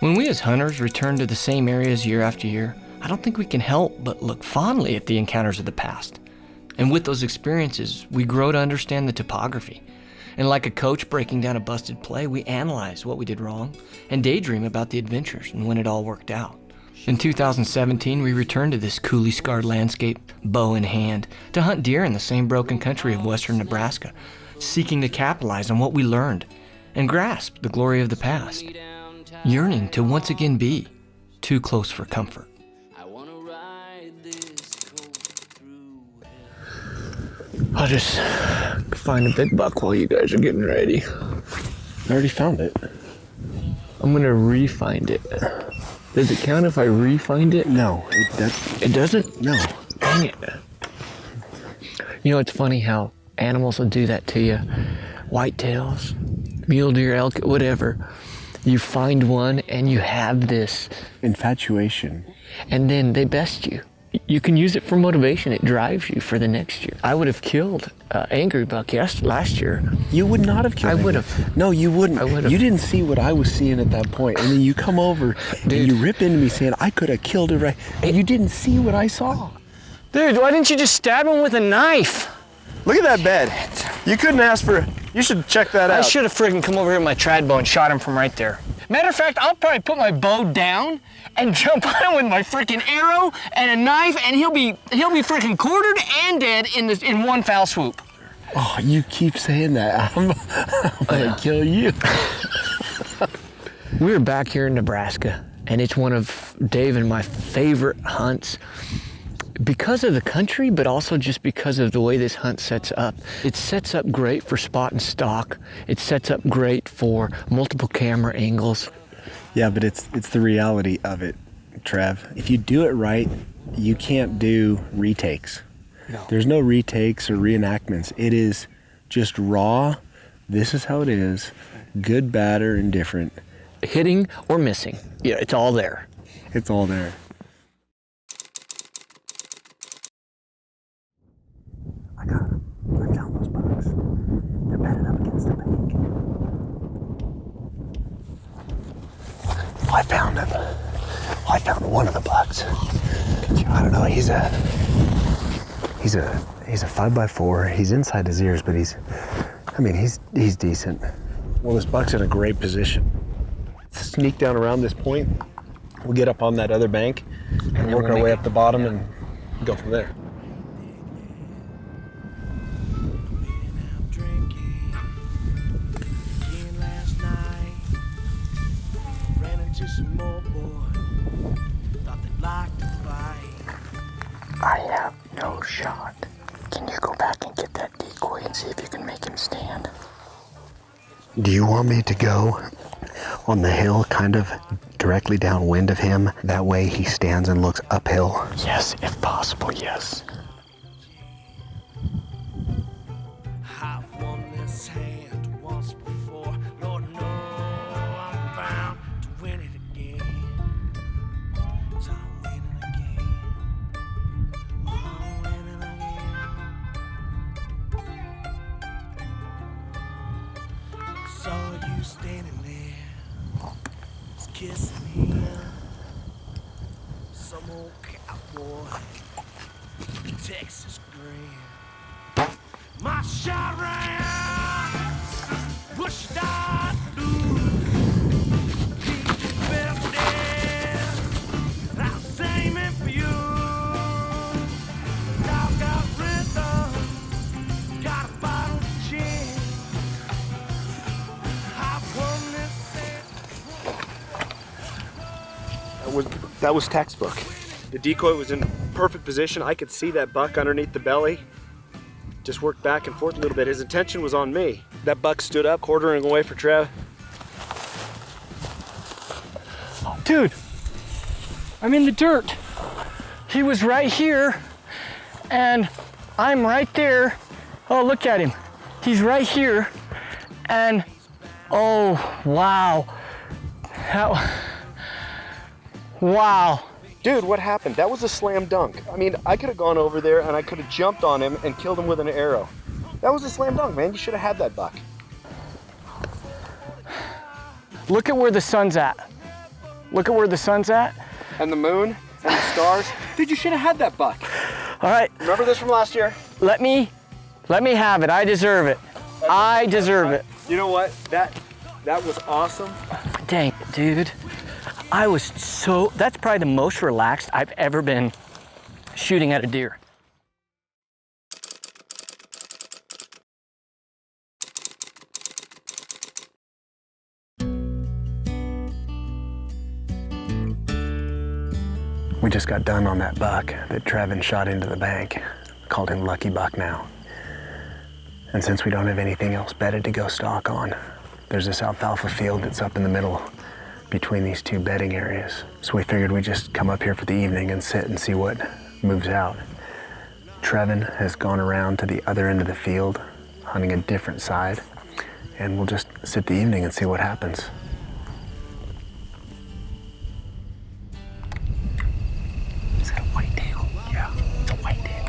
When we as hunters return to the same areas year after year, I don't think we can help but look fondly at the encounters of the past. And with those experiences, we grow to understand the topography. And like a coach breaking down a busted play, we analyze what we did wrong and daydream about the adventures and when it all worked out. In 2017, we returned to this coulee-scarred landscape, bow in hand, to hunt deer in the same broken country of western Nebraska, seeking to capitalize on what we learned and grasp the glory of the past, yearning to once again be too close for comfort. I'll just find a big buck while you guys are getting ready. I already found it. I'm gonna re-find it. Does it count if I re-find it? No, it doesn't. It doesn't? No. Dang it. You know, it's funny how animals will do that to you. Whitetails, mule deer, elk, whatever. You find one and you have this Infatuation. and then they best you. You can use it for motivation. It drives you for the next year. I would have killed angry buck last year. You would not have killed I him. would have. No, you wouldn't. I would have. You didn't see what I was seeing at that point. And then you come over and you rip into me saying, I could have killed it right. And you didn't see what I saw. Dude, why didn't you just stab him with a knife? Look at that bed. You couldn't ask for, you should check that out. I should have friggin' come over here with my trad bow and shot him from right there. Matter of fact, I'll probably put my bow down and jump on him with my freaking arrow and a knife, and he'll be freaking quartered and dead in one foul swoop. Oh, you keep saying that. I'm gonna kill you. We're back here in Nebraska, and it's one of Dave and my favorite hunts because of the country, but also just because of the way this hunt sets up. It sets up great for spot and stalk. It sets up great for multiple camera angles. Yeah, but it's the reality of it, Trev. If you do it right, you can't do retakes. No. There's no retakes or reenactments. It is just raw. This is how it is. Good, bad, or indifferent. Hitting or missing. Yeah, it's all there. It's all there. I got him. I found those bugs. They're bedded up against the bank. I found him. I found one of the bugs. I don't know. He's a 5x4. He's inside his ears, but he's decent. Well, this buck's in a great position. Sneak down around this point. We'll get up on that other bank and work our way up the bottom and go from there. I have no shot. Can you go back and get that decoy and see if you can make him stand? Do you want me to go on the hill, kind of directly downwind of him? That way he stands and looks uphill? Yes, if possible, yes. Saw you standing there, kissing him, some old cowboy, Texas Grand. My shot rang out, bush died blue. Deep best dead, I was aiming for you. Dog got rhythm, got a bottle of gin. That was textbook. The decoy was in perfect position. I could see that buck underneath the belly. Just worked back and forth a little bit. His attention was on me. That buck stood up, quartering away for Trev. Dude, I'm in the dirt. He was right here, and I'm right there. Oh, look at him. He's right here, and oh, wow. Wow. Dude, what happened? That was a slam dunk. I mean, I could have gone over there and I could have jumped on him and killed him with an arrow. That was a slam dunk, man. You should have had that buck. Look at where the sun's at. Look at where the sun's at. And the moon and the stars. Dude, you should have had that buck. All right, Remember this from last year? let me have it. I deserve it. I deserve it. You know what? That was awesome. Dang, dude. That's probably the most relaxed I've ever been shooting at a deer. We just got done on that buck that Trevin shot into the bank. Called him Lucky Buck now. And since we don't have anything else bedded to go stalk on, there's this alfalfa field that's up in the middle between these two bedding areas. So we figured we'd just come up here for the evening and sit and see what moves out. Trevin has gone around to the other end of the field, hunting a different side, and we'll just sit the evening and see what happens. Is that a whitetail? Yeah, it's a whitetail.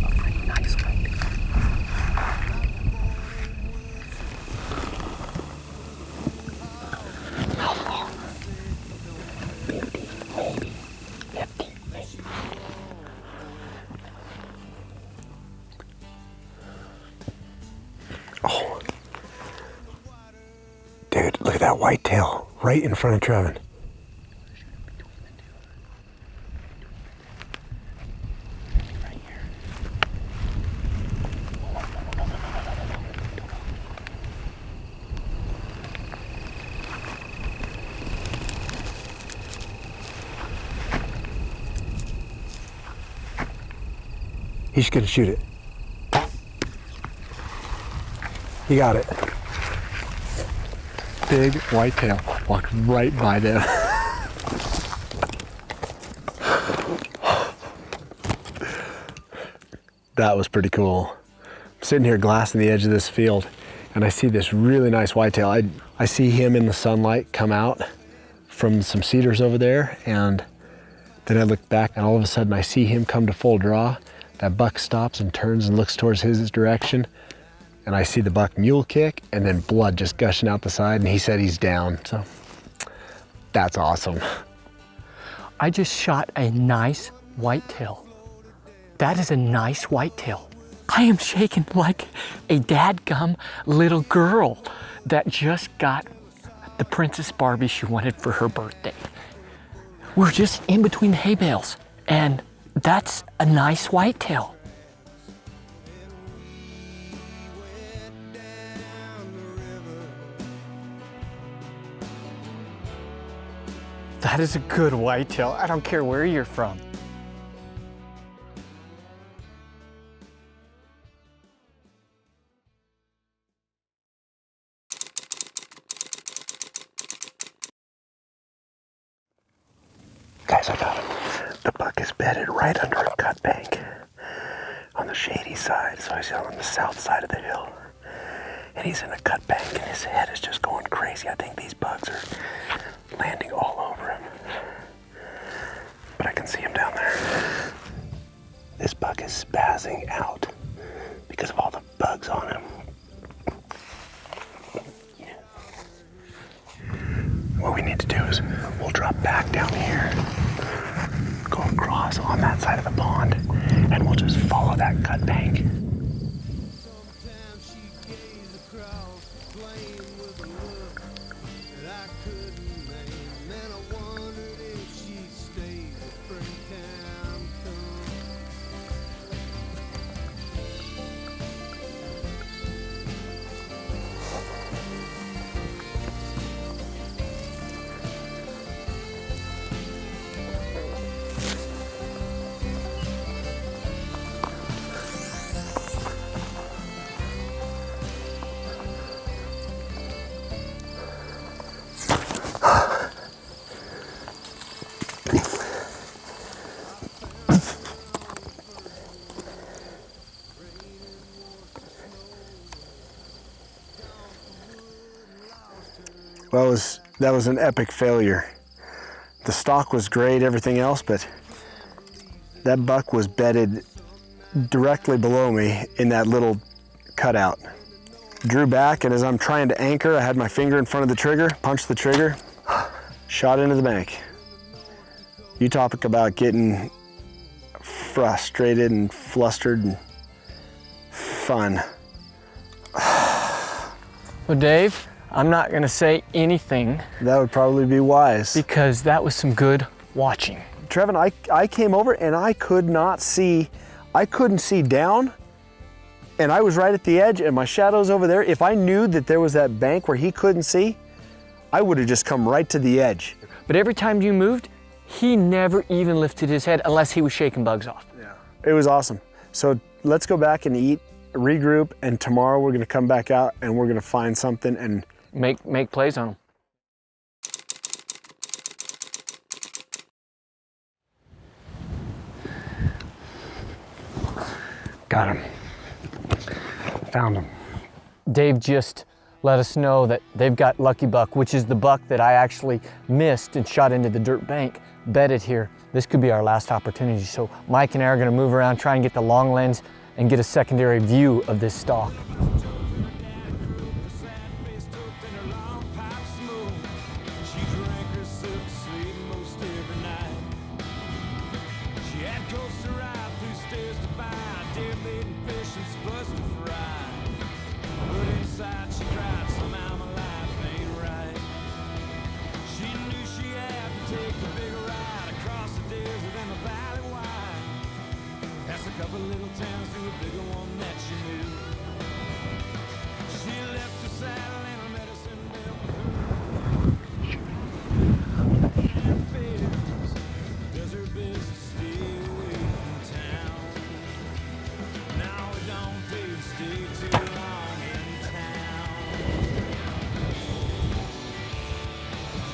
A pretty nice whitetail. How far? 50, maybe. 50, maybe. Oh. Dude, look at that whitetail right in front of Trevin. He's gonna shoot it. He got it. Big whitetail walked right by them. That was pretty cool. I'm sitting here glassing the edge of this field and I see this really nice whitetail. I see him in the sunlight come out from some cedars over there, and then I look back and all of a sudden I see him come to full draw. That buck stops and turns and looks towards his direction, and I see the buck mule kick and then blood just gushing out the side, and he said he's down. So that's awesome. I just shot a nice whitetail. That is a nice whitetail. I am shaking like a dadgum little girl that just got the Princess Barbie she wanted for her birthday. We're just in between the hay bales, and that's a nice whitetail. That is a good whitetail. I don't care where you're from. Guys, I got him. The buck is bedded right under a cut bank on the shady side, so he's on the south side of the hill. And he's in a cut bank and his head is just going crazy. I think these bugs are landing all over him. But I can see him down there. This buck is spazzing out because of all the bugs on him. What we need to do is we'll drop back down here, go across on that side of the pond, and we'll just follow that cut bank. Sometimes she gazed across, playing with a look that I couldn't name. And I wondered if she'd stay the springtime come. Well, that was an epic failure. The stalk was great, everything else, but that buck was bedded directly below me in that little cutout. drew back, and as I'm trying to anchor, I had my finger in front of the trigger, punched the trigger, shot into the bank. You talk about getting frustrated and flustered and fun. Well, Dave, I'm not gonna say anything That would probably be wise. because that was some good watching. Trevin, I came over and I couldn't see down, and I was right at the edge and my shadow's over there. If I knew that there was that bank where he couldn't see, I would have just come right to the edge. But every time you moved, he never even lifted his head unless he was shaking bugs off. Yeah. It was awesome. So let's go back and eat, regroup, and tomorrow we're gonna come back out and we're gonna find something and Make plays on him. got him. Found him. Dave just let us know that they've got Lucky Buck, which is the buck that I actually missed and shot into the dirt bank, bedded here. This could be our last opportunity. So Mike and I are gonna move around, try and get the long lens and get a secondary view of this stalk.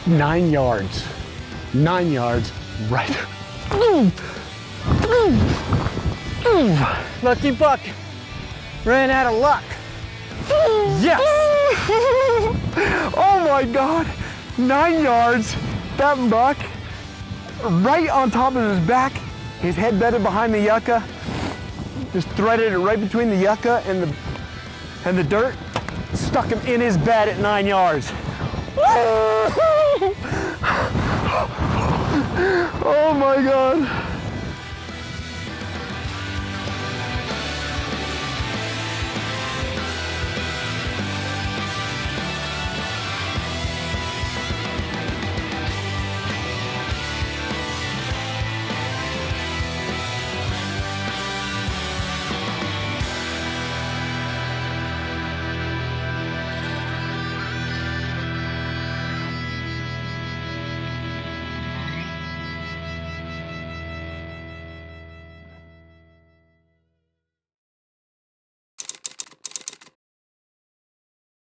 Nine yards right. Lucky Buck ran out of luck. Yes! Oh my God, 9 yards, that buck, right on top of his back, his head bedded behind the yucca, just threaded it right between the yucca and the dirt, stuck him in his bed at 9 yards. Oh my God.